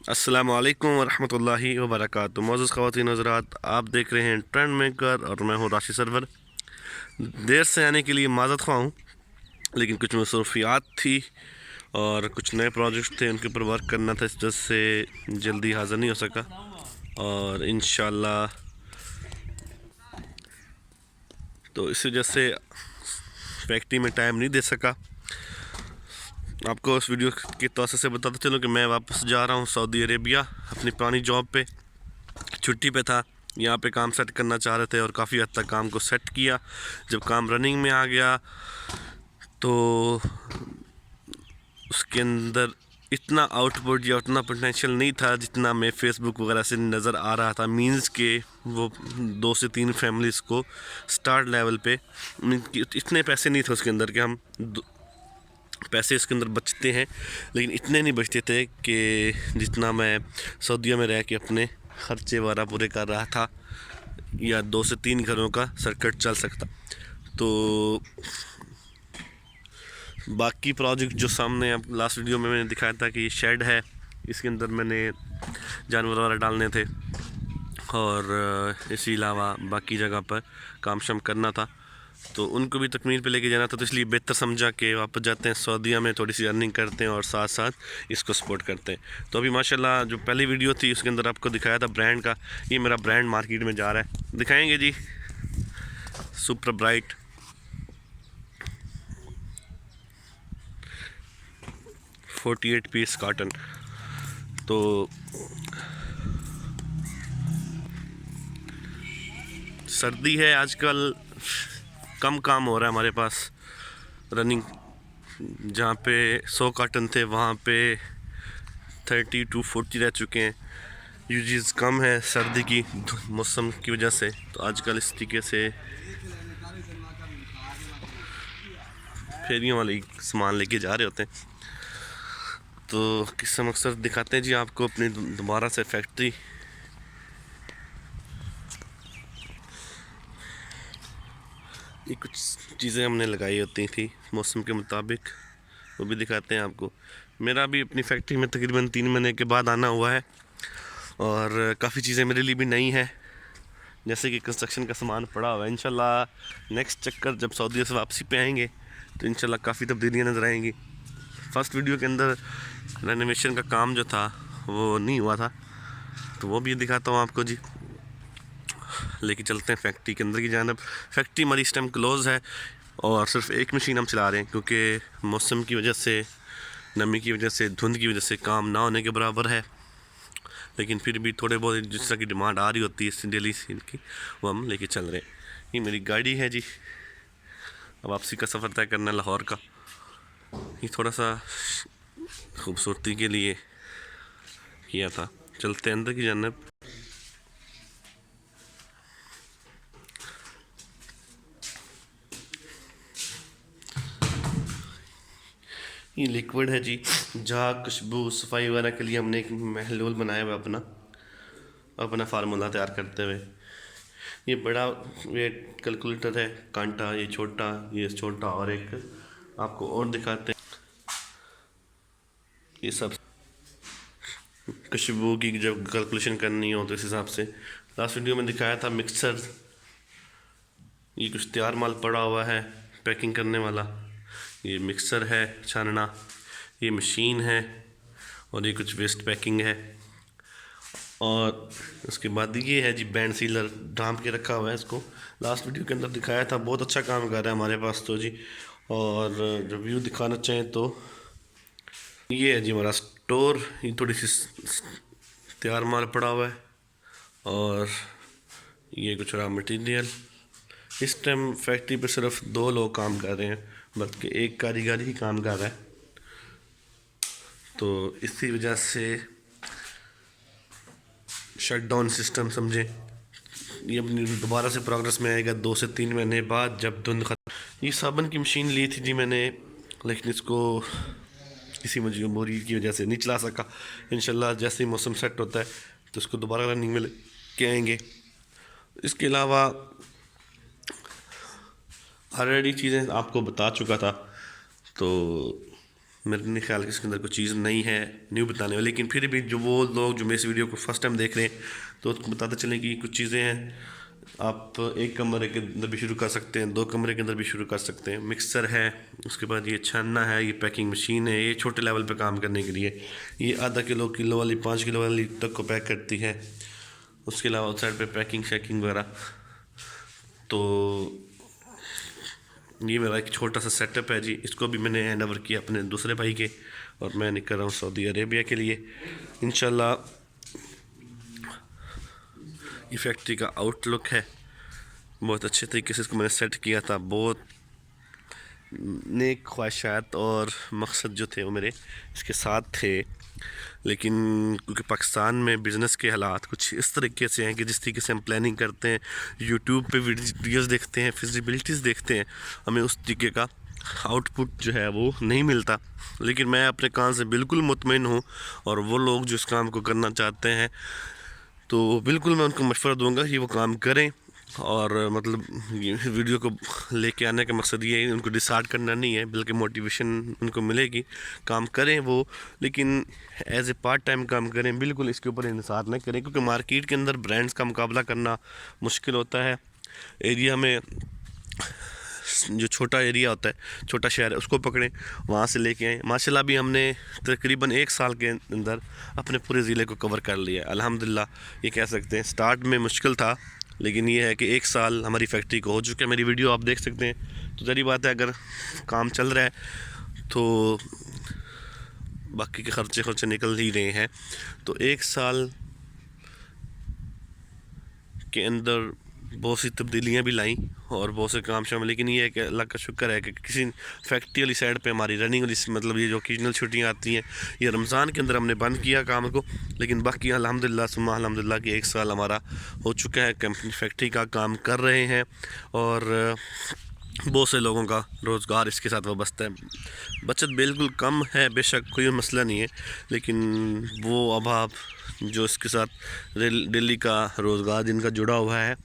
अस्सलाम वालेकुम वरहमतुल्लाहि वबरकातुहू। मौजूद ख़वातीन हज़रात, आप देख रहे हैं ट्रेंड मेकर और मैं हूँ राशि सरवर। देर से आने के लिए माज़रत ख़्वाह हूँ, लेकिन कुछ मसरूफियात थी और कुछ नए प्रोजेक्ट थे, उनके ऊपर वर्क करना था, इस वजह से जल्दी हाज़िर नहीं हो सका। और इंशाल्लाह तो इस वजह से फैक्ट्री में टाइम नहीं दे सका। आपको इस वीडियो के तौर से बताता चलूँ कि मैं वापस जा रहा हूँ सऊदी अरेबिया अपनी पुरानी जॉब पे। छुट्टी पे था, यहाँ पे काम सेट करना चाह रहे थे और काफ़ी हद तक काम को सेट किया। जब काम रनिंग में आ गया तो उसके अंदर इतना आउटपुट या उतना पोटेंशियल नहीं था जितना मैं फेसबुक वगैरह से नज़र आ रहा था। मींस के वो 2 से 3 फैमिलीज़ को स्टार्ट लेवल पे इतने पैसे नहीं थे उसके अंदर कि हम पैसे इसके अंदर बचते हैं, लेकिन इतने नहीं बचते थे कि जितना मैं सऊदीया में रह के अपने ख़र्चे वगैरह पूरे कर रहा था या 2 से 3 घरों का सर्किट चल सकता। तो बाकी प्रोजेक्ट जो सामने अब लास्ट वीडियो में मैंने दिखाया था कि ये शेड है, इसके अंदर मैंने जानवर वगैरह डालने थे और इसी अलावा बाकी जगह पर काम शाम करना था, तो उनको भी तकमील पे लेके जाना था। तो इसलिए बेहतर समझा कि वापस जाते हैं सऊदीया में, थोड़ी सी अर्निंग करते हैं और साथ साथ इसको सपोर्ट करते हैं। तो अभी माशाल्लाह जो पहली वीडियो थी उसके अंदर आपको दिखाया था ब्रांड का, ये मेरा ब्रांड मार्केट में जा रहा है, दिखाएंगे जी। Super bright 48 piece cotton. तो सर्दी है आजकल, कम काम हो रहा है हमारे पास। रनिंग जहाँ पे 100 कॉटन थे वहाँ पे 30 to 40 रह चुके हैं। यूजेस कम है सर्दी की मौसम की वजह से, तो आजकल इस तरीके से फेरियों वाले सामान लेके जा रहे होते हैं। तो किस्सा मकसद दिखाते हैं जी आपको अपनी दोबारा से फैक्ट्री। ये कुछ चीज़ें हमने लगाई होती थी मौसम के मुताबिक, वो भी दिखाते हैं आपको। मेरा भी अपनी फैक्ट्री में तकरीबन 3 महीने के बाद आना हुआ है और काफ़ी चीज़ें मेरे लिए भी नई हैं, जैसे कि कंस्ट्रक्शन का सामान पड़ा हुआ है। इंशाल्लाह नेक्स्ट चक्कर जब सऊदी से वापसी पे आएंगे तो इंशाल्लाह काफ़ी तब्दीलियाँ नज़र आएंगी। फर्स्ट वीडियो के अंदर रेनोवेशन का काम जो था वो नहीं हुआ था, तो वो भी दिखाता हूँ आपको जी। लेके चलते हैं फैक्ट्री के अंदर की जानब। फैक्ट्री हमारी इस टाइम क्लोज़ है और सिर्फ एक मशीन हम चला रहे हैं, क्योंकि मौसम की वजह से, नमी की वजह से, धुंध की वजह से काम ना होने के बराबर है। लेकिन फिर भी थोड़े बहुत जिस तरह की डिमांड आ रही होती है डेली सीन की, वो हम लेके चल रहे हैं। ये मेरी गाड़ी है जी, अब वापसी का सफ़र तय करना है लाहौर का। ये थोड़ा सा खूबसूरती के लिए किया था। चलते अंदर की जानब। ये लिक्विड है जी, जहाँ खुशबू सफाई वगैरह के लिए हमने एक महलूल बनाया हुआ अपना अपना फार्मूला तैयार करते हुए। ये बड़ा वेट कैलकुलेटर है, कांटा ये छोटा और एक आपको और दिखाते हैं। ये सब खुशबू की जब कैलकुलेशन करनी हो तो इस हिसाब से। लास्ट वीडियो में दिखाया था मिक्सर, ये कुछ तैयार माल पड़ा हुआ है पैकिंग करने वाला। ये मिक्सर है छानना, ये मशीन है और ये कुछ वेस्ट पैकिंग है। और उसके बाद ये है जी बैंड सीलर, ढांप के रखा हुआ है इसको। लास्ट वीडियो के अंदर दिखाया था, बहुत अच्छा काम कर रहा है हमारे पास तो जी। और जो व्यू दिखाना चाहें तो ये है जी हमारा स्टोर, ये थोड़ी सी तैयार माल पड़ा हुआ है और ये कुछ रहा मटीरियल। इस टाइम फैक्ट्री पे सिर्फ 2 लोग काम कर रहे हैं, बल्कि एक कारीगर ही काम कर रहा है। तो इसी वजह से शट डाउन सिस्टम समझें। ये अपनी दोबारा से प्रोग्रेस में आएगा 2 से 3 महीने बाद, जब धुंध खत्म। ये साबुन की मशीन ली थी जी मैंने, लेकिन इसको किसी मजबूरी की वजह से नहीं चला सका। इंशाल्लाह जैसे ही मौसम सेट होता है तो इसको दोबारा रनिंग में लेके आएंगे। इसके अलावा ऑलरेडी चीज़ें आपको बता चुका था, तो मेरे नहीं ख्याल कि इसके अंदर कोई चीज़ नहीं है न्यू बताने वाली, लेकिन फिर भी जो वो लोग जो मेरे इस वीडियो को फर्स्ट टाइम देख रहे हैं तो उसको बताते चलें कि कुछ चीज़ें हैं। आप एक कमरे के अंदर भी शुरू कर सकते हैं, 2 कमरे के अंदर भी शुरू कर सकते हैं। मिक्सर है, उसके बाद ये छानना है, ये पैकिंग मशीन है, ये छोटे लेवल पे काम करने के लिए। ये आधा किलो वाली 5 किलो वाली तक को पैक करती है। उसके अलावा उस साइड पे पैकिंग शैकिंग वगैरह। तो ये मेरा एक छोटा सा सेटअप है जी। इसको भी मैंने हैंड ओवर किया अपने दूसरे भाई के, और मैं निकल रहा हूँ सऊदी अरेबिया के लिए इंशाल्लाह। ये फैक्ट्री का आउटलुक है, बहुत अच्छे तरीके से इसको मैंने सेट किया था। बहुत नेक ख्वाहिशात और मकसद जो थे वो मेरे इसके साथ थे, लेकिन क्योंकि पाकिस्तान में बिज़नेस के हालात कुछ इस तरीके से हैं कि जिस तरीके से हम प्लानिंग करते हैं, यूट्यूब पे वीडियोस देखते हैं, फिजिबिलिटीज़ देखते हैं, हमें उस तरीके का आउटपुट जो है वो नहीं मिलता। लेकिन मैं अपने काम से बिल्कुल मुतमईन हूँ, और वो लोग जो इस काम को करना चाहते हैं तो बिल्कुल मैं उनको मशवरा दूंगा कि वो काम करें। और मतलब ये वीडियो को लेके आने का मकसद ये है, उनको डिसाइड करना नहीं है, बल्कि मोटिवेशन उनको मिलेगी। काम करें वो, लेकिन एज ए पार्ट टाइम काम करें, बिल्कुल इसके ऊपर इंतज़ार न करें, क्योंकि मार्केट के अंदर ब्रांड्स का मुकाबला करना मुश्किल होता है। एरिया में जो छोटा एरिया होता है, छोटा शहर है, उसको पकड़ें, वहाँ से लेके आएँ। माशाल्लाह भी हमने तकरीबन 1 साल के अंदर अपने पूरे ज़िले को कवर कर लिया अल्हम्दुलिल्लाह। ये कह सकते हैं स्टार्ट में मुश्किल था, लेकिन ये है कि 1 साल हमारी फैक्ट्री को हो चुका है। मेरी वीडियो आप देख सकते हैं, तो ज़री बात है अगर काम चल रहा है तो बाकी के खर्चे निकल ही रहे हैं। तो 1 साल के अंदर बहुत सी तब्दीलियाँ भी लाई और बहुत से काम शामिल, लेकिन ये है कि अल्लाह का शुक्र है कि किसी फैक्ट्री वाली साइड पे हमारी रनिंग वाली, मतलब ये जो ओकेजनल छुट्टियाँ आती हैं, ये रमज़ान के अंदर हमने बंद किया काम को, लेकिन बाकी अल्हम्दुलिल्लाह सुम्मा अल्हम्दुलिल्लाह कि 1 साल हमारा हो चुका है, कंपनी फैक्ट्री का काम कर रहे हैं, और बहुत से लोगों का रोज़गार इसके साथ वाबस्ता है। बचत बिल्कुल कम है, बेशक कोई मसला नहीं है, लेकिन वो अभाव जो इसके साथ डेली का रोज़गार जिनका जुड़ा हुआ है,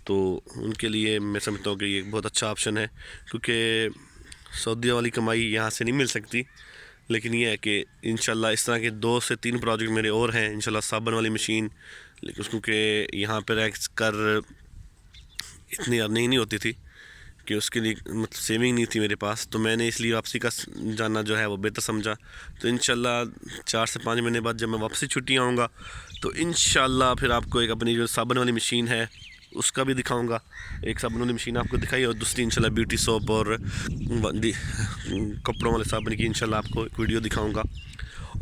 तो उनके लिए मैं समझता हूँ कि ये बहुत अच्छा ऑप्शन है, क्योंकि सऊदी वाली कमाई यहाँ से नहीं मिल सकती। लेकिन ये है कि इंशाल्लाह इस तरह के 2 से 3 प्रोजेक्ट मेरे और हैं इंशाल्लाह। साबुन वाली मशीन, लेकिन क्योंकि यहाँ पर रह कर इतनी अर्निंग नहीं होती थी कि उसके लिए मतलब सेविंग नहीं थी मेरे पास, तो मैंने इसलिए वापसी का जाना जो है वो बेहतर समझा। तो इंशाल्लाह 4 से 5 महीने बाद जब मैं वापसी छुट्टी आऊँगा तो इंशाल्लाह फिर आपको एक अपनी जो साबुन वाली मशीन है उसका भी दिखाऊंगा। एक साबुन वाली मशीन आपको दिखाई, और दूसरी इंशाल्लाह ब्यूटी सोप और कपड़ों वाले साबुन की इंशाल्लाह आपको एक वीडियो दिखाऊंगा।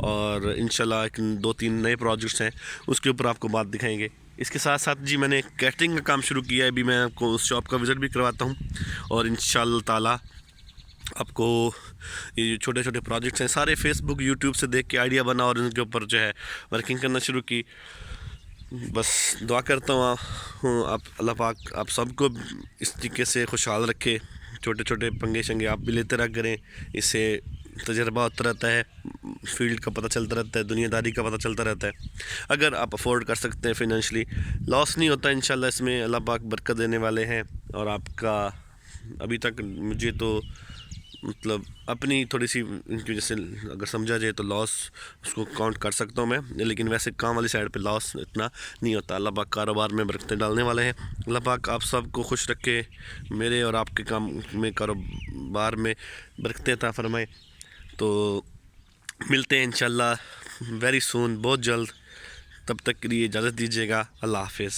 और इंशाल्लाह 2-3 नए प्रोजेक्ट्स हैं, उसके ऊपर आपको बात दिखाएंगे। इसके साथ साथ जी मैंने कैटरिंग का काम शुरू किया है, अभी मैं आपको उस शॉप का विज़िट भी करवाता हूँ, और इंशाल्लाह ताला आपको ये जो छोटे छोटे प्रोजेक्ट्स हैं सारे फेसबुक यूट्यूब से देख के आइडिया बना और उनके ऊपर जो है वर्किंग करना शुरू की। बस दुआ करता हूँ आप अल्लाह पाक आप सबको इस तरीके से खुशहाल रखे। छोटे छोटे पंगे शंगे आप भी लेते रह करें, इससे तजर्बा होता रहता है, फील्ड का पता चलता रहता है, दुनियादारी का पता चलता रहता है। अगर आप अफोर्ड कर सकते हैं, फाइनेंशली लॉस नहीं होता इंशाल्लाह, इसमें अल्लाह पाक बरकत देने वाले हैं। और आपका अभी तक मुझे तो मतलब अपनी थोड़ी सी इनकी वजह से अगर समझा जाए तो लॉस उसको काउंट कर सकता हूँ मैं, लेकिन वैसे काम वाली साइड पे लॉस इतना नहीं होता। अल्लाह पाक कारोबार में बरकतें डालने वाले हैं। अल्लाह पाक आप सबको खुश रखे, मेरे और आपके काम में कारोबार में बरकतें अता फरमाए। तो मिलते हैं इंशाल्लाह वेरी सून, बहुत जल्द। तब तक के लिए इजाज़त दीजिएगा। अल्लाह हाफिज़।